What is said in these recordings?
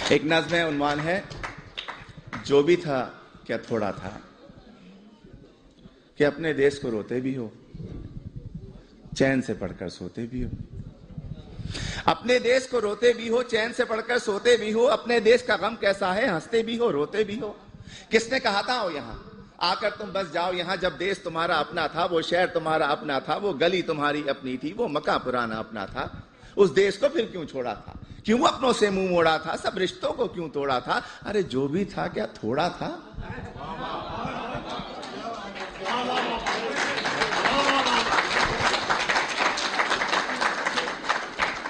एक नज़्म है, उन्वान है जो भी था क्या थोड़ा था, कि अपने देश को रोते भी हो, चैन से पढ़कर सोते भी हो। अपने देश को रोते भी हो, चैन से पढ़कर सोते भी हो। अपने देश का गम कैसा है, हंसते भी हो, रोते भी हो। किसने कहा था हो यहाँ आकर तुम बस जाओ यहाँ, जब देश तुम्हारा अपना था, वो शहर तुम्हारा अपना था, वो गली तुम्हारी अपनी थी, वो मकान पुराना अपना था। उस देश को फिर क्यों छोड़ा था, क्यों अपनों से मुंह मोड़ा था, सब रिश्तों को क्यों तोड़ा था। अरे जो भी था क्या थोड़ा था।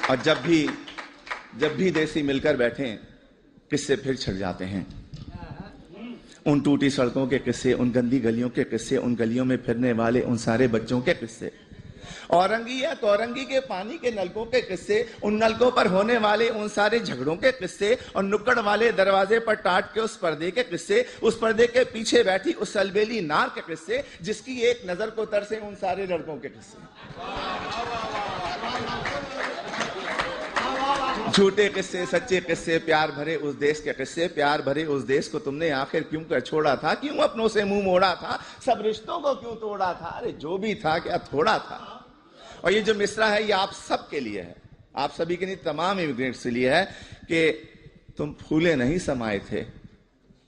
और जब भी देसी मिलकर बैठे, किस्से फिर छिड़ जाते हैं। उन टूटी सड़कों के किस्से, उन गंदी गलियों के किस्से, उन गलियों में फिरने वाले उन सारे बच्चों के किस्से, औरंगी या कौरंगी के पानी के नलकों के किस्से, उन नलकों पर होने वाले उन सारे झगड़ों के किस्से, और नुक्कड़ वाले दरवाजे पर टाट के उस पर्दे के किस्से, उस पर्दे के पीछे बैठी उस अलबेली नार के किस्से, जिसकी एक नजर को तरसे उन सारे लड़कों के किस्से। झूठे किस्से, सच्चे किस्से, प्यार भरे उस देश के किस्से। प्यार भरे उस देश को तुमने आखिर क्यों कर छोड़ा था, क्यों अपनों से मुंह मोड़ा था, सब रिश्तों को क्यों तोड़ा था। अरे जो भी था क्या थोड़ा था। और ये जो मिसरा है ये आप सब के लिए है, आप सभी के लिए, तमाम इमिग्रेंट्स के लिए है कि तुम फूले नहीं समाये थे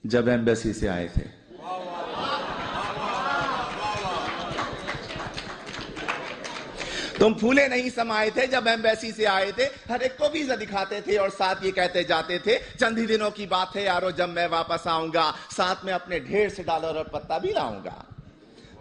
जब एम्बेसी से आए थे। तुम फूले नहीं समाये थे जब एम्बेसी से आए थे। हर एक को वीजा दिखाते थे और साथ ये कहते जाते थे, चंद ही दिनों की बात है यारो जब मैं वापस आऊंगा, साथ में अपने ढेर से डॉलर और पत्ता भी लाऊंगा।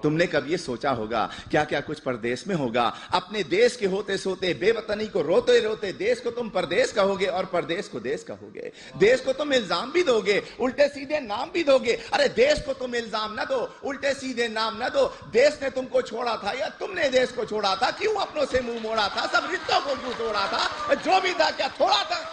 तुमने कभी ये सोचा होगा क्या क्या कुछ परदेश में होगा। अपने देश के होते सोते, बेवतनी को रोते रोते, देश को तुम परदेश कहोगे और परदेश को देश कहोगे। देश को तुम इल्जाम भी दोगे, उल्टे सीधे नाम भी दोगे। अरे देश को तुम इल्जाम न दो, उल्टे सीधे नाम न दो। देश ने तुमको छोड़ा था या तुमने देश को छोड़ा था, क्यों अपनों से मुंह मोड़ा था, सब रिश्तों को क्यों तोड़ा था। जो भी था क्या थोड़ा था।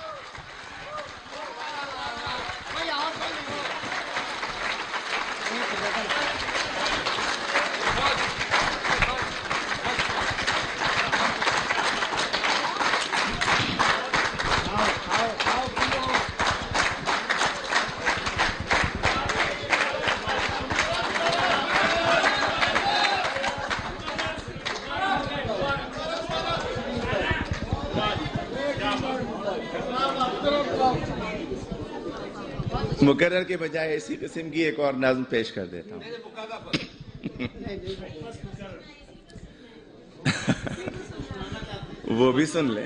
मुकर्रर के बजाय इसी किस्म की एक और नज़्म पेश कर देता हूं। वो भी सुन ले।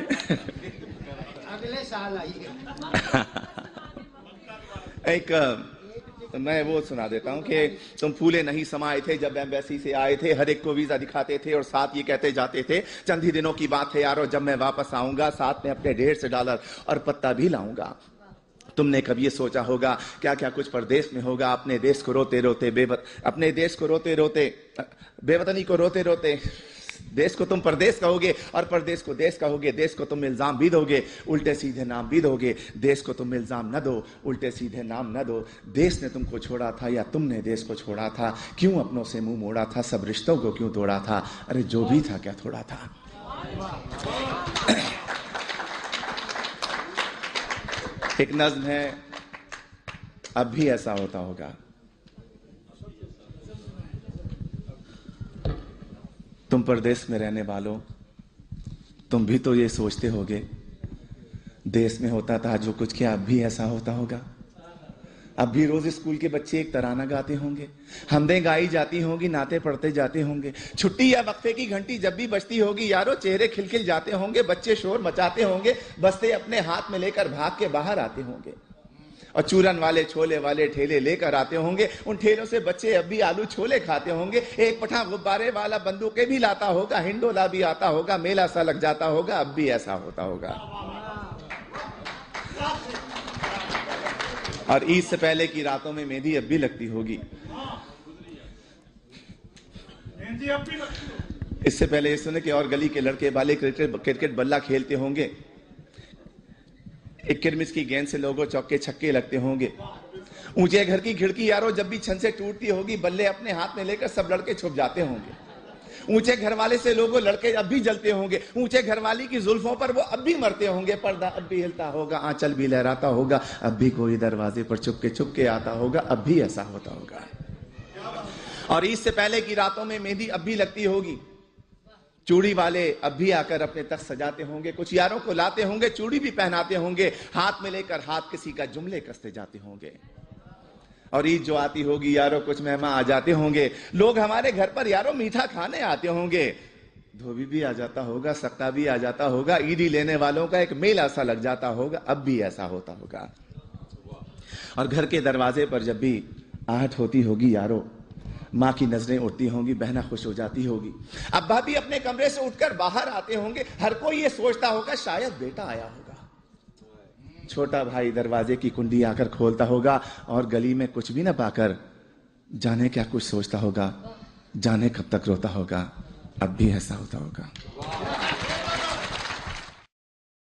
अगले साल आइए। एक मैं वो सुना देता हूं कि तुम फूले नहीं समाये थे जब एम्बेसी से आए थे। हर एक को वीजा दिखाते थे और साथ ये कहते जाते थे, चंद ही दिनों की बात है यारो जब मैं वापस आऊंगा, साथ में अपने ढेर से डॉलर और पत्ता भी लाऊंगा। तुमने कभी ये सोचा होगा क्या क्या कुछ परदेश में होगा। अपने देश को रोते रोते अपने देश को रोते रोते, बेवतनी को रोते रोते, देश को तुम परदेश कहोगे और परदेश को देश कहोगे। देश को तुम इल्जाम भी दोगे, उल्टे सीधे नाम भी दोगे। देश को तुम इल्जाम न दो, उल्टे सीधे नाम न दो। देश ने तुमको छोड़ा था या तुमने देश को छोड़ा था, क्यों अपनों से मुंह मोड़ा था, सब रिश्तों को क्यों तोड़ा था। अरे जो भी था क्या थोड़ा था। एक नज़्म है, अब भी ऐसा होता होगा। तुम परदेश में रहने वालों, तुम भी तो ये सोचते होगे, देश में होता था जो कुछ, क्या अब भी ऐसा होता होगा। अब भी रोज स्कूल के बच्चे एक तराना गाते होंगे, हमदें गाई जाती होंगी, नाते पढ़ते जाते होंगे। छुट्टी या वक्फे की घंटी जब भी बजती होगी यारो, चेहरे खिलखिल जाते होंगे, बच्चे शोर मचाते होंगे, बस्ते अपने हाथ में लेकर भाग के बाहर आते होंगे। और चूरन वाले छोले वाले ठेले लेकर आते होंगे, उन ठेलों से बच्चे अब भी आलू छोले खाते होंगे। एक पठा गुब्बारे वाला बंदूकें भी लाता होगा, हिंडोला भी आता होगा, मेला सा लग जाता होगा। अब भी ऐसा होता होगा। और ईद से पहले की रातों में मेहंदी अब भी लगती होगी। इससे पहले ये सुने कि और गली के लड़के वाले क्रिकेट बल्ला खेलते होंगे, एक किरमिस की गेंद से लोगों चौके छक्के लगते होंगे। ऊंचे घर की खिड़की यारो जब भी छन से टूटती होगी, बल्ले अपने हाथ में लेकर सब लड़के छुप जाते होंगे। ऊंचे घर वाले से लोगों लड़के अब भी जलते होंगे, ऊंचे घर वाली की जुल्फों पर वो अब भी मरते होंगे, पर्दा अब भी हिलता होगा, आंचल भी लहराता होगा, अब भी कोई दरवाजे पर चुपके आता होगा, अब भी ऐसा होता होगा। और ईद से पहले की रातों में मेहंदी अब भी लगती होगी, चूड़ी वाले अब भी आकर अपने तख्त सजाते होंगे, कुछ यारों को लाते होंगे, चूड़ी भी पहनाते होंगे, हाथ में लेकर हाथ किसी का जुमले कसते जाते होंगे। और ईद जो आती होगी यारों कुछ मेहमान आ जाते होंगे, लोग हमारे घर पर यारों मीठा खाने आते होंगे, धोबी भी आ जाता होगा, सक्का भी आ जाता होगा, ईदी लेने वालों का एक मेला सा लग जाता होगा, अब भी ऐसा होता होगा। और घर के दरवाजे पर जब भी आहट होती होगी यारों, माँ की नजरें उठती होंगी, बहना खुश हो जाती होगी, अब्बा भी अपने कमरे से उठकर बाहर आते होंगे, हर कोई ये सोचता होगा शायद बेटा आया होगा। छोटा भाई दरवाजे की कुंडी आकर खोलता होगा और गली में कुछ भी ना पाकर जाने क्या कुछ सोचता होगा, जाने कब तक रोता होगा, अब भी ऐसा होता होगा।